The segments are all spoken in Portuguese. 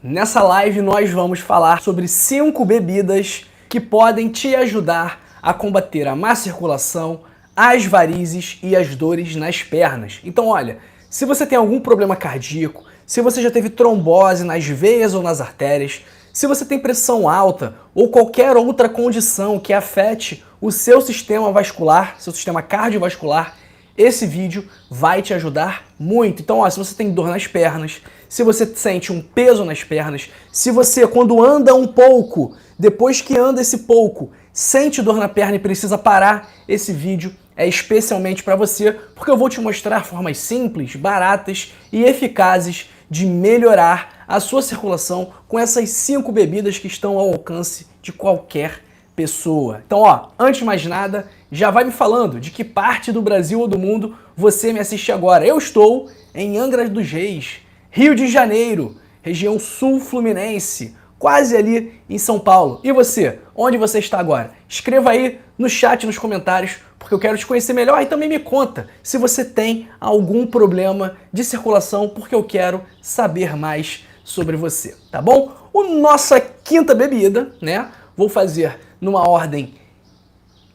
Nessa live nós vamos falar sobre 5 bebidas que podem te ajudar a combater a má circulação, as varizes e as dores nas pernas. Então olha, se você tem algum problema cardíaco, se você já teve trombose nas veias ou nas artérias, se você tem pressão alta ou qualquer outra condição que afete o seu sistema vascular, seu sistema cardiovascular, esse vídeo vai te ajudar muito. Então, ó, se você tem dor nas pernas, se você sente um peso nas pernas, se você, quando anda um pouco, depois que anda esse pouco, sente dor na perna e precisa parar, esse vídeo é especialmente para você, porque eu vou te mostrar formas simples, baratas e eficazes de melhorar a sua circulação com essas 5 bebidas que estão ao alcance de qualquer pessoa. Então, ó, antes de mais nada, já vai me falando de que parte do Brasil ou do mundo você me assiste agora. Eu estou em Angra dos Reis, Rio de Janeiro, região sul fluminense, quase ali em São Paulo. E você? Onde você está agora? Escreva aí no chat, nos comentários, porque eu quero te conhecer melhor e também me conta se você tem algum problema de circulação, porque eu quero saber mais sobre você, tá bom? Nossa quinta bebida, né? Vou fazer numa ordem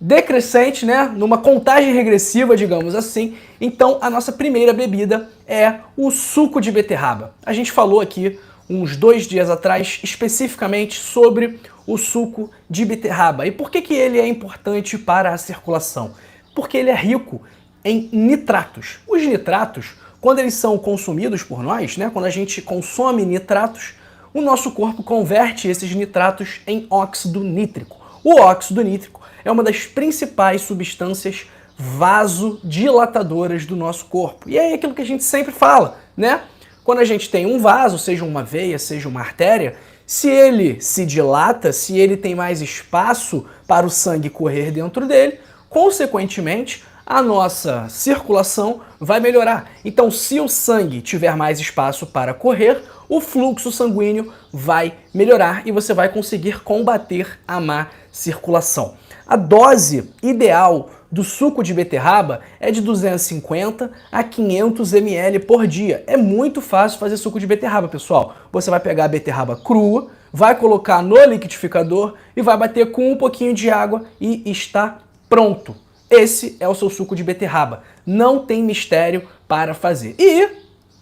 decrescente, né? Numa contagem regressiva, digamos assim. Então, a nossa primeira bebida é o suco de beterraba. A gente falou aqui uns 2 dias atrás especificamente sobre o suco de beterraba. E por que ele é importante para a circulação? Porque ele é rico em nitratos. Os nitratos, quando eles são consumidos por nós, né? Quando a gente consome nitratos, o nosso corpo converte esses nitratos em óxido nítrico. O óxido nítrico é uma das principais substâncias vasodilatadoras do nosso corpo. E é aquilo que a gente sempre fala, né? Quando a gente tem um vaso, seja uma veia, seja uma artéria, se ele se dilata, se ele tem mais espaço para o sangue correr dentro dele, consequentemente, a nossa circulação vai melhorar. Então, se o sangue tiver mais espaço para correr, o fluxo sanguíneo vai melhorar e você vai conseguir combater a má circulação. A dose ideal do suco de beterraba é de 250 a 500 ml por dia. É muito fácil fazer suco de beterraba, pessoal. Você vai pegar a beterraba crua, vai colocar no liquidificador e vai bater com um pouquinho de água e está pronto. Esse é o seu suco de beterraba. Não tem mistério para fazer. E,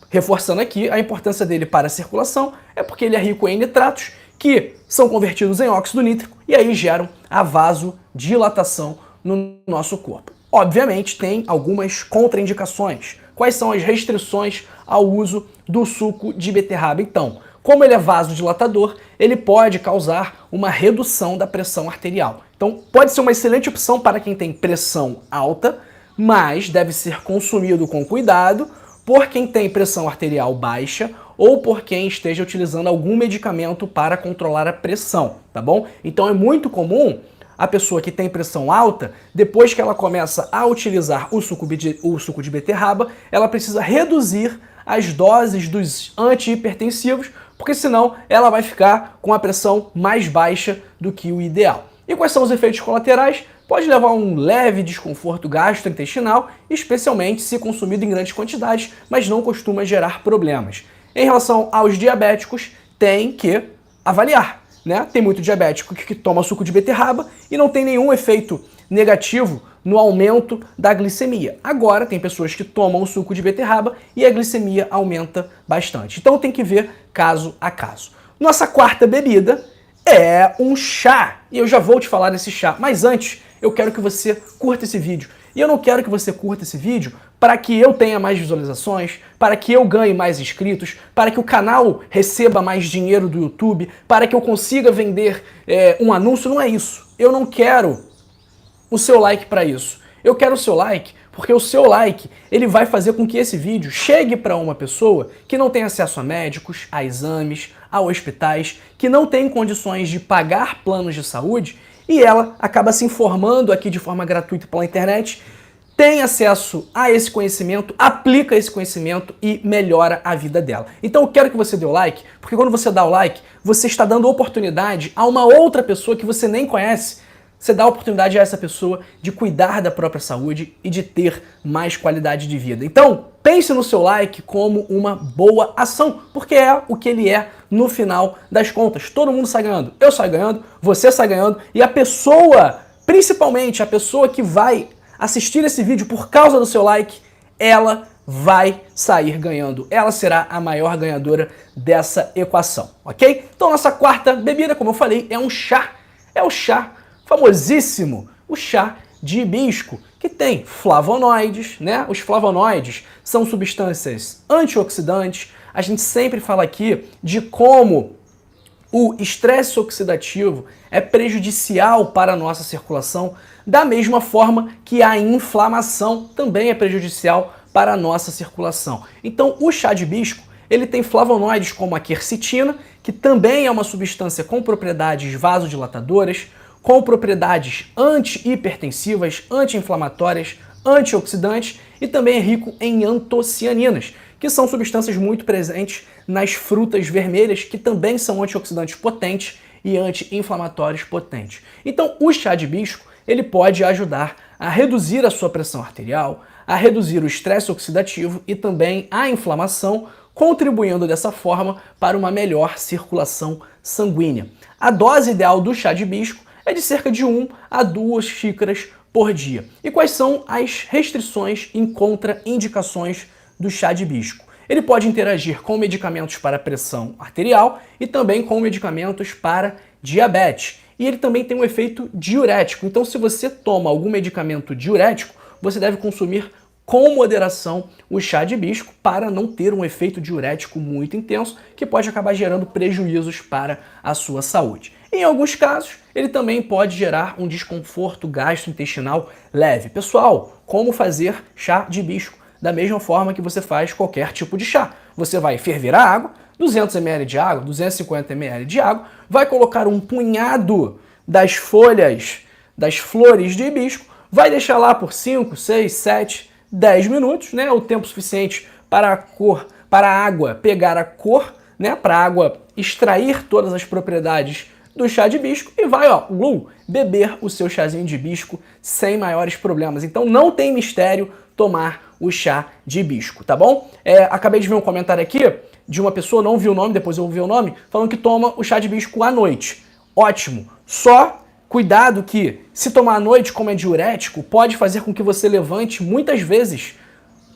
reforçando aqui, a importância dele para a circulação é porque ele é rico em nitratos, que são convertidos em óxido nítrico e aí geram a vasodilatação no nosso corpo. Obviamente, tem algumas contraindicações. Quais são as restrições ao uso do suco de beterraba? Então, como ele é vasodilatador, ele pode causar uma redução da pressão arterial. Então, pode ser uma excelente opção para quem tem pressão alta, mas deve ser consumido com cuidado por quem tem pressão arterial baixa ou por quem esteja utilizando algum medicamento para controlar a pressão, tá bom? Então, é muito comum a pessoa que tem pressão alta, depois que ela começa a utilizar o suco de beterraba, ela precisa reduzir as doses dos antihipertensivos, porque senão ela vai ficar com a pressão mais baixa do que o ideal. E quais são os efeitos colaterais? Pode levar a um leve desconforto gastrointestinal, especialmente se consumido em grandes quantidades, mas não costuma gerar problemas. Em relação aos diabéticos, tem que avaliar, né? Tem muito diabético que toma suco de beterraba e não tem nenhum efeito negativo no aumento da glicemia. Agora, tem pessoas que tomam o suco de beterraba e a glicemia aumenta bastante. Então tem que ver caso a caso. Nossa quarta bebida é um chá. E eu já vou te falar desse chá. Mas antes, eu quero que você curta esse vídeo. E eu não quero que você curta esse vídeo para que eu tenha mais visualizações, para que eu ganhe mais inscritos, para que o canal receba mais dinheiro do YouTube, para que eu consiga vender um anúncio. Não é isso. Eu não quero o seu like para isso. Eu quero o seu like porque o seu like ele vai fazer com que esse vídeo chegue para uma pessoa que não tem acesso a médicos, a exames, a hospitais, que não tem condições de pagar planos de saúde e ela acaba se informando aqui de forma gratuita pela internet, tem acesso a esse conhecimento, aplica esse conhecimento e melhora a vida dela. Então eu quero que você dê o like, porque quando você dá o like, você está dando oportunidade a uma outra pessoa que você nem conhece Você dá a oportunidade a essa pessoa de cuidar da própria saúde e de ter mais qualidade de vida. Então, pense no seu like como uma boa ação, porque é o que ele é no final das contas. Todo mundo sai ganhando. Eu saio ganhando, você sai ganhando e a pessoa, principalmente a pessoa que vai assistir esse vídeo por causa do seu like, ela vai sair ganhando. Ela será a maior ganhadora dessa equação, ok? Então, nossa quarta bebida, como eu falei, é um chá. É o chá famosíssimo, o chá de hibisco, que tem flavonoides, né? Os flavonoides são substâncias antioxidantes. A gente sempre fala aqui de como o estresse oxidativo é prejudicial para a nossa circulação, da mesma forma que a inflamação também é prejudicial para a nossa circulação. Então, o chá de hibisco, ele tem flavonoides como a quercetina, que também é uma substância com propriedades vasodilatadoras, com propriedades anti-hipertensivas, anti-inflamatórias, antioxidantes e também é rico em antocianinas, que são substâncias muito presentes nas frutas vermelhas, que também são antioxidantes potentes e anti-inflamatórios potentes. Então, o chá de hibisco, ele pode ajudar a reduzir a sua pressão arterial, a reduzir o estresse oxidativo e também a inflamação, contribuindo dessa forma para uma melhor circulação sanguínea. A dose ideal do chá de hibisco é de cerca de 1 a 2 xícaras por dia. E quais são as restrições e contraindicações do chá de hibisco? Ele pode interagir com medicamentos para pressão arterial e também com medicamentos para diabetes. E ele também tem um efeito diurético. Então, se você toma algum medicamento diurético, você deve consumir com moderação o chá de hibisco para não ter um efeito diurético muito intenso que pode acabar gerando prejuízos para a sua saúde. Em alguns casos, ele também pode gerar um desconforto gastrointestinal leve. Pessoal, como fazer chá de hibisco? Da mesma forma que você faz qualquer tipo de chá. Você vai ferver a água, 200 ml de água, 250 ml de água, vai colocar um punhado das folhas, das flores de hibisco, vai deixar lá por 5, 6, 7, 10 minutos, né? O tempo suficiente para a água pegar a cor, né? Para a água extrair todas as propriedades do chá de hibisco e vai, ó, beber o seu chazinho de hibisco sem maiores problemas. Então não tem mistério tomar o chá de hibisco, tá bom? Acabei de ver um comentário aqui de uma pessoa, não vi o nome, depois eu vou ver o nome, falando que toma o chá de hibisco à noite. Ótimo. Só cuidado que, se tomar à noite, como é diurético, pode fazer com que você levante muitas vezes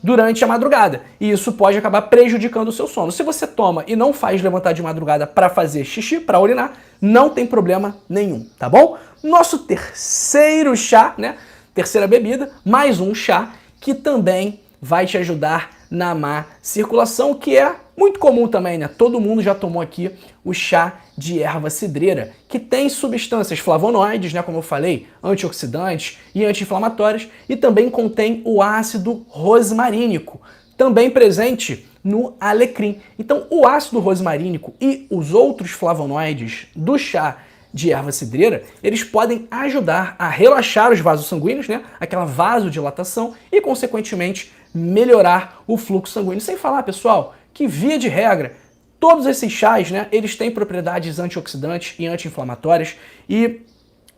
durante a madrugada. E isso pode acabar prejudicando o seu sono. Se você toma e não faz levantar de madrugada para fazer xixi, para urinar, não tem problema nenhum, tá bom? Nosso terceiro chá, né? Terceira bebida, mais um chá que também vai te ajudar na má circulação, que é muito comum também, né? Todo mundo já tomou aqui o chá de erva cidreira, que tem substâncias flavonoides, né, como eu falei, antioxidantes e anti-inflamatórias, e também contém o ácido rosmarínico, também presente no alecrim. Então, o ácido rosmarínico e os outros flavonoides do chá de erva cidreira, eles podem ajudar a relaxar os vasos sanguíneos, né, aquela vasodilatação, e, consequentemente, melhorar o fluxo sanguíneo. Sem falar, pessoal, que via de regra, todos esses chás, né, eles têm propriedades antioxidantes e anti-inflamatórias, e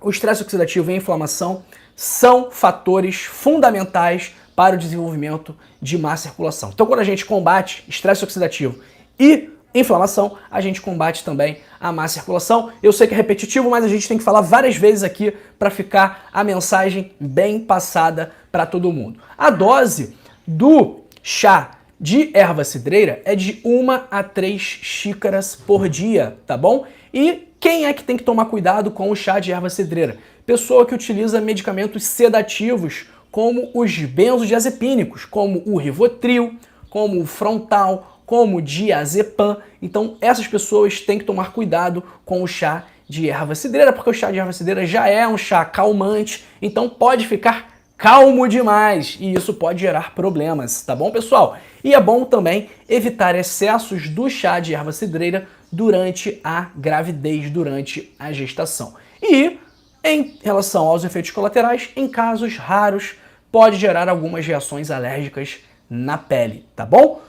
o estresse oxidativo e a inflamação são fatores fundamentais para o desenvolvimento de má circulação. Então, quando a gente combate estresse oxidativo e inflamação, a gente combate também a má circulação. Eu sei que é repetitivo, mas a gente tem que falar várias vezes aqui para ficar a mensagem bem passada para todo mundo. A dose do chá de erva cidreira é de 1 a 3 xícaras por dia, tá bom? E quem é que tem que tomar cuidado com o chá de erva cidreira? Pessoa que utiliza medicamentos sedativos, como os benzodiazepínicos, como o Rivotril, como o Frontal, como o diazepam. Então essas pessoas têm que tomar cuidado com o chá de erva cidreira, porque o chá de erva cidreira já é um chá calmante, então pode ficar calmo demais e isso pode gerar problemas, tá bom, pessoal? E é bom também evitar excessos do chá de erva cidreira durante a gravidez, durante a gestação. E em relação aos efeitos colaterais, em casos raros, pode gerar algumas reações alérgicas na pele, tá bom?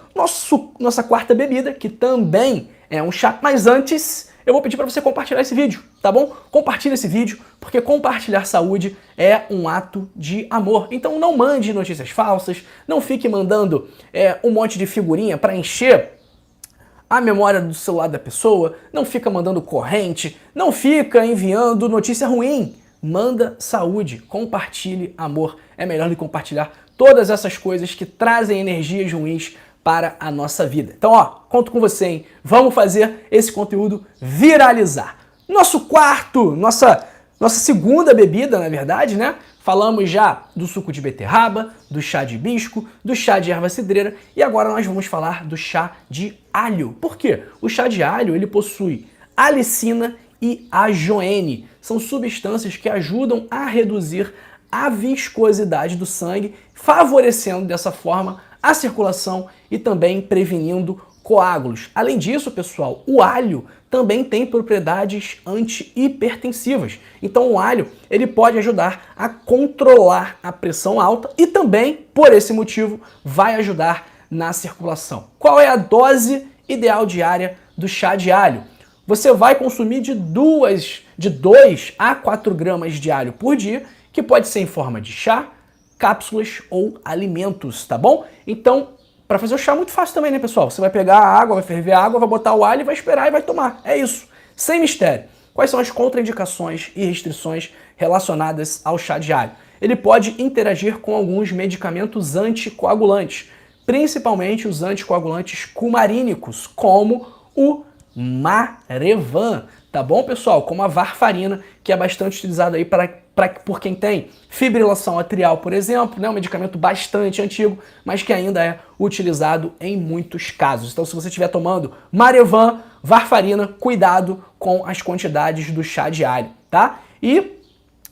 Nossa quarta bebida, que também é um chá, mas antes eu vou pedir para você compartilhar esse vídeo, tá bom? Compartilha esse vídeo, porque compartilhar saúde é um ato de amor. Então não mande notícias falsas, não fique mandando um monte de figurinha para encher a memória do celular da pessoa, não fica mandando corrente, não fica enviando notícia ruim. Manda saúde, compartilhe amor. É melhor do que compartilhar todas essas coisas que trazem energias ruins para a nossa vida. Então, ó, conto com você, hein? Vamos fazer esse conteúdo viralizar. Nossa segunda bebida, na verdade, né? Falamos já do suco de beterraba, do chá de hibisco, do chá de erva cidreira e agora nós vamos falar do chá de alho. Por quê? O chá de alho, ele possui alicina e ajoene. São substâncias que ajudam a reduzir a viscosidade do sangue, favorecendo dessa forma a circulação e também prevenindo coágulos. Além disso, pessoal, o alho também tem propriedades anti-hipertensivas. Então o alho, ele pode ajudar a controlar a pressão alta e também, por esse motivo, vai ajudar na circulação. Qual é a dose ideal diária do chá de alho? Você vai consumir de 2 a 4 gramas de alho por dia, que pode ser em forma de chá, cápsulas ou alimentos, tá bom? Então, para fazer o chá é muito fácil também, né, pessoal? Você vai pegar a água, vai ferver a água, vai botar o alho, vai esperar e vai tomar. É isso. Sem mistério. Quais são as contraindicações e restrições relacionadas ao chá de alho? Ele pode interagir com alguns medicamentos anticoagulantes, principalmente os anticoagulantes cumarínicos, como o Marevan, tá bom, pessoal? Como a varfarina, que é bastante utilizada aí por quem tem fibrilação atrial, por exemplo, né? Um medicamento bastante antigo, mas que ainda é utilizado em muitos casos. Então, se você estiver tomando Marevan, varfarina, cuidado com as quantidades do chá de alho, tá? E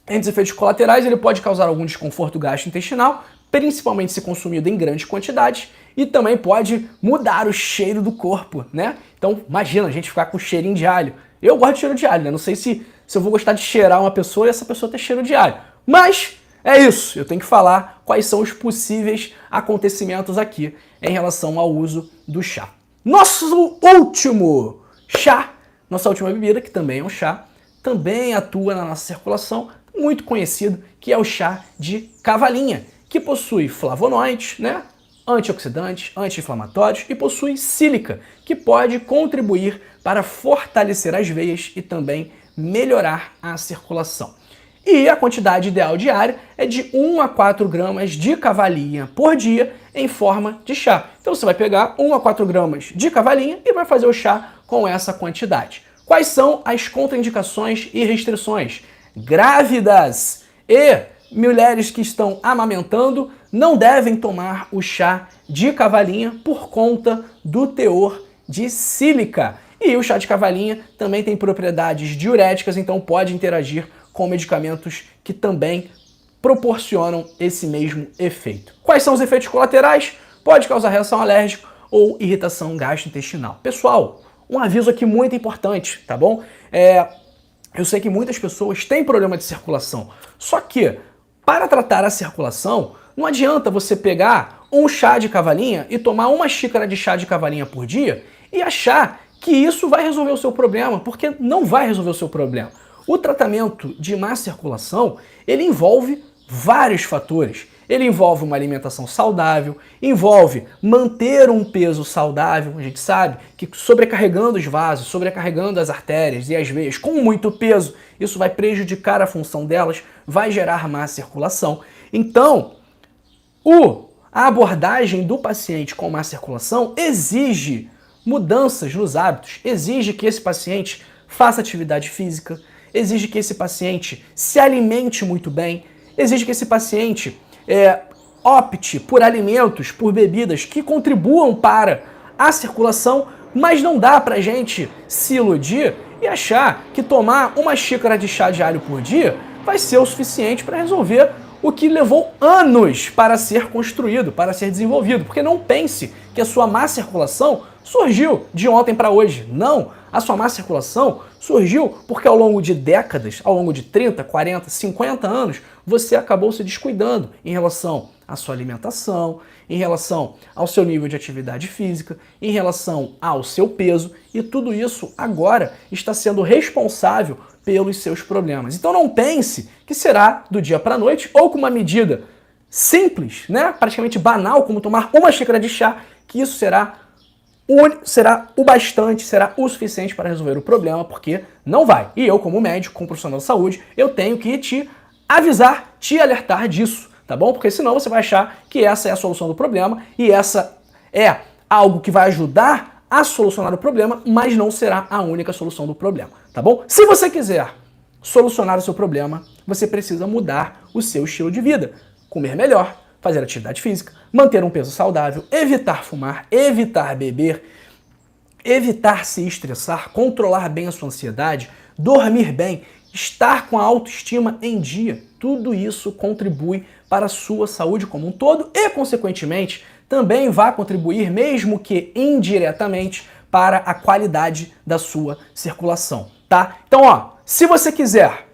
entre os efeitos colaterais, ele pode causar algum desconforto gastrointestinal, principalmente se consumido em grandes quantidades, e também pode mudar o cheiro do corpo, né? Então, imagina a gente ficar com cheirinho de alho. Eu gosto de cheiro de alho, né? Não sei se eu vou gostar de cheirar uma pessoa e essa pessoa ter cheiro de alho. Mas é isso, eu tenho que falar quais são os possíveis acontecimentos aqui em relação ao uso do chá. Nosso último chá, nossa última bebida, que também é um chá, também atua na nossa circulação, muito conhecido, que é o chá de cavalinha, que possui flavonoides, né? Antioxidantes, anti-inflamatórios e possui sílica, que pode contribuir para fortalecer as veias e também melhorar a circulação. E a quantidade ideal diária é de 1 a 4 gramas de cavalinha por dia em forma de chá. Então você vai pegar 1 a 4 gramas de cavalinha e vai fazer o chá com essa quantidade. Quais são as contraindicações e restrições? Grávidas e mulheres que estão amamentando não devem tomar o chá de cavalinha por conta do teor de sílica. E o chá de cavalinha também tem propriedades diuréticas, então pode interagir com medicamentos que também proporcionam esse mesmo efeito. Quais são os efeitos colaterais? Pode causar reação alérgica ou irritação gastrointestinal. Pessoal, um aviso aqui muito importante, tá bom? Eu sei que muitas pessoas têm problema de circulação, só que para tratar a circulação, não adianta você pegar um chá de cavalinha e tomar 1 xícara de chá de cavalinha por dia e achar que isso vai resolver o seu problema, porque não vai resolver o seu problema. O tratamento de má circulação, ele envolve vários fatores. Ele envolve uma alimentação saudável, envolve manter um peso saudável. A gente sabe que sobrecarregando os vasos, sobrecarregando as artérias e as veias com muito peso, isso vai prejudicar a função delas, vai gerar má circulação. Então, a abordagem do paciente com má circulação exige mudanças nos hábitos, exige que esse paciente faça atividade física, exige que esse paciente se alimente muito bem, exige que esse paciente opte por alimentos, por bebidas que contribuam para a circulação, mas não dá pra gente se iludir e achar que tomar 1 xícara de chá de alho por dia vai ser o suficiente para resolver o que levou anos para ser construído, para ser desenvolvido. Porque não pense que a sua má circulação surgiu de ontem para hoje. Não, a sua má circulação surgiu porque ao longo de décadas, ao longo de 30, 40, 50 anos, você acabou se descuidando em relação à sua alimentação, em relação ao seu nível de atividade física, em relação ao seu peso, e tudo isso agora está sendo responsável pelos seus problemas. Então não pense que será do dia para a noite ou com uma medida simples, né, praticamente banal, como tomar uma xícara de chá, que isso será o bastante, será o suficiente para resolver o problema, porque não vai. E eu, como médico, como profissional da saúde, eu tenho que te avisar, te alertar disso, tá bom? Porque senão você vai achar que essa é a solução do problema e essa é algo que vai ajudar a solucionar o problema, mas não será a única solução do problema, tá bom? Se você quiser solucionar o seu problema, você precisa mudar o seu estilo de vida. Comer melhor, fazer atividade física, manter um peso saudável, evitar fumar, evitar beber, evitar se estressar, controlar bem a sua ansiedade, dormir bem, estar com a autoestima em dia. Tudo isso contribui para a sua saúde como um todo e, consequentemente, também vai contribuir, mesmo que indiretamente, para a qualidade da sua circulação, tá? Então, ó, se você quiser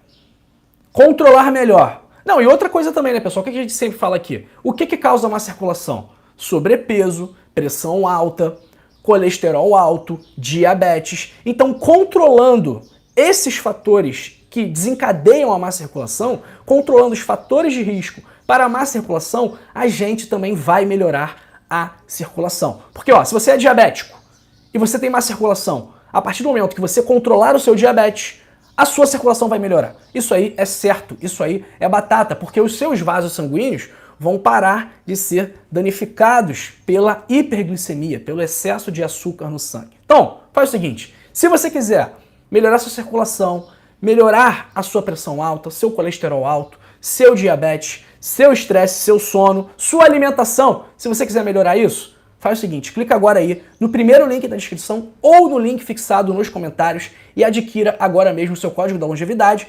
controlar melhor. Não, e outra coisa também, né, pessoal? O que a gente sempre fala aqui? O que causa má circulação? Sobrepeso, pressão alta, colesterol alto, diabetes. Então, controlando esses fatores que desencadeiam a má circulação, controlando os fatores de risco para a má circulação, a gente também vai melhorar a circulação. Porque, ó, se você é diabético e você tem má circulação, a partir do momento que você controlar o seu diabetes, a sua circulação vai melhorar. Isso aí é certo, isso aí é batata, porque os seus vasos sanguíneos vão parar de ser danificados pela hiperglicemia, pelo excesso de açúcar no sangue. Então, faz o seguinte, se você quiser melhorar sua circulação, melhorar a sua pressão alta, seu colesterol alto, seu diabetes, seu estresse, seu sono, sua alimentação, se você quiser melhorar isso, faz o seguinte, clica agora aí no primeiro link da descrição ou no link fixado nos comentários e adquira agora mesmo o seu código da longevidade,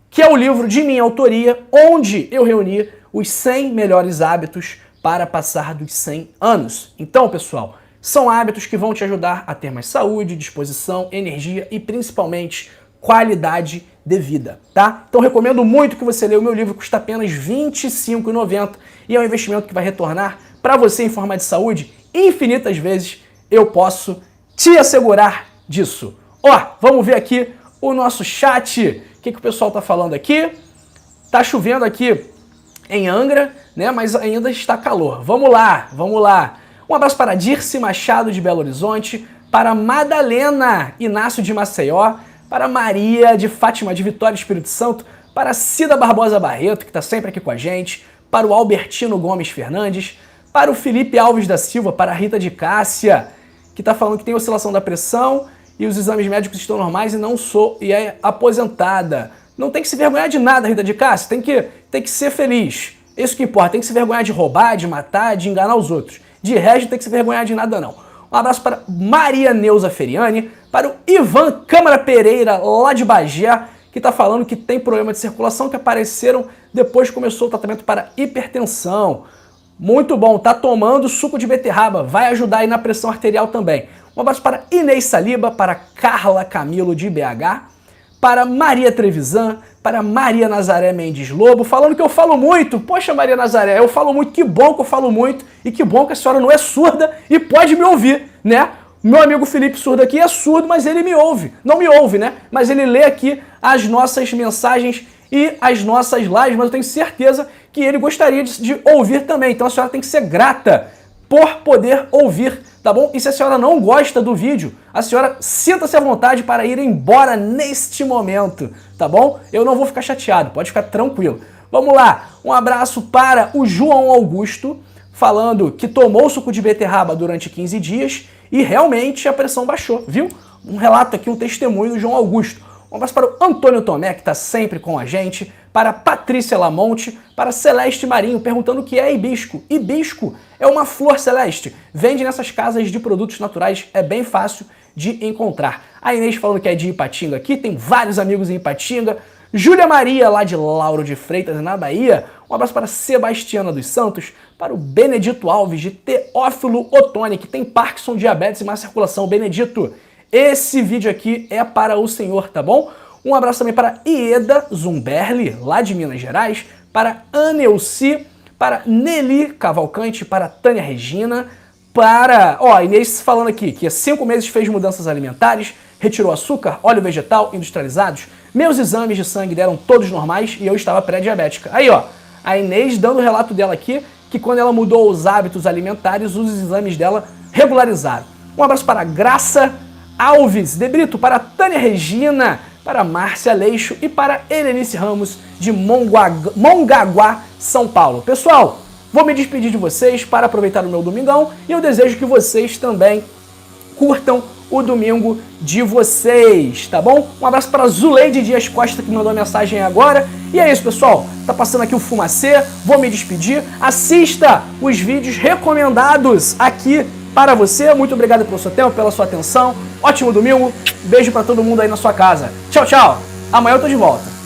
que é o livro de minha autoria, onde eu reuni os 100 melhores hábitos para passar dos 100 anos. Então, pessoal, são hábitos que vão te ajudar a ter mais saúde, disposição, energia e principalmente qualidade de vida, tá? Então recomendo muito que você leia o meu livro, custa apenas R$ 25,90 e é um investimento que vai retornar para você em forma de saúde infinitas vezes, eu posso te assegurar disso. Ó, vamos ver aqui o nosso chat, o que o pessoal tá falando aqui. Tá chovendo aqui em Angra, né, mas ainda está calor. Vamos lá, vamos lá. Um abraço para Dirce Machado de Belo Horizonte, para Madalena Inácio de Maceió, para Maria de Fátima de Vitória Espírito Santo, para Cida Barbosa Barreto, que está sempre aqui com a gente, para o Albertino Gomes Fernandes, para o Felipe Alves da Silva, para a Rita de Cássia, que está falando que tem oscilação da pressão e os exames médicos estão normais e é aposentada. Não tem que se vergonhar de nada, Rita de Cássia, tem que ser feliz. Isso que importa, tem que se vergonhar de roubar, de matar, de enganar os outros. De resto, não tem que se vergonhar de nada não. Um abraço para Maria Neuza Feriani, para o Ivan Câmara Pereira, lá de Bagé, que está falando que tem problema de circulação que apareceram depois que começou o tratamento para hipertensão. Muito bom, tá tomando suco de beterraba, vai ajudar aí na pressão arterial também. Um abraço para Inês Saliba, para Carla Camilo de BH, para Maria Trevisan, para Maria Nazaré Mendes Lobo, falando que eu falo muito. Poxa, Maria Nazaré, eu falo muito, que bom que eu falo muito e que bom que a senhora não é surda e pode me ouvir, né? Meu amigo Felipe Surdo aqui é surdo, mas ele me ouve. Não me ouve, né? Mas ele lê aqui as nossas mensagens e as nossas lives, mas eu tenho certeza que ele gostaria de ouvir também. Então a senhora tem que ser grata por poder ouvir, tá bom? E se a senhora não gosta do vídeo, a senhora sinta-se à vontade para ir embora neste momento, tá bom? Eu não vou ficar chateado, pode ficar tranquilo. Vamos lá, um abraço para o João Augusto, falando que tomou suco de beterraba durante 15 dias e realmente a pressão baixou, viu? Um relato aqui, um testemunho do João Augusto. Um abraço para o Antônio Tomé, que está sempre com a gente, para a Patrícia Lamonte, para Celeste Marinho, perguntando o que é hibisco. Hibisco é uma flor celeste, vende nessas casas de produtos naturais, é bem fácil de encontrar. A Inês falando que é de Ipatinga aqui, tem vários amigos em Ipatinga. Júlia Maria, lá de Lauro de Freitas, na Bahia. Um abraço para Sebastiana dos Santos, para o Benedito Alves, de Teófilo Otoni, que tem Parkinson, diabetes e má circulação. Benedito, esse vídeo aqui é para o senhor, tá bom? Um abraço também para Ieda Zumberli, lá de Minas Gerais, para Anelci, para Nelly Cavalcante, para Tânia Regina, para... Ó, Inês falando aqui que há 5 meses fez mudanças alimentares, retirou açúcar, óleo vegetal, industrializados. Meus exames de sangue deram todos normais e eu estava pré-diabética. Aí, ó, a Inês dando o relato dela aqui, que quando ela mudou os hábitos alimentares, os exames dela regularizaram. Um abraço para Graça Alves de Brito, para Tânia Regina, para Márcia Leixo e para Helenice Ramos, de Mongaguá, São Paulo. Pessoal, vou me despedir de vocês para aproveitar o meu domingão e eu desejo que vocês também curtam o domingo de vocês, tá bom? Um abraço para Zuleide Dias Costa, que mandou a mensagem agora. E é isso, pessoal. Tá passando aqui o Fumacê, vou me despedir. Assista os vídeos recomendados aqui para você. Muito obrigado pelo seu tempo, pela sua atenção. Ótimo domingo. Beijo para todo mundo aí na sua casa. Tchau, tchau. Amanhã eu tô de volta.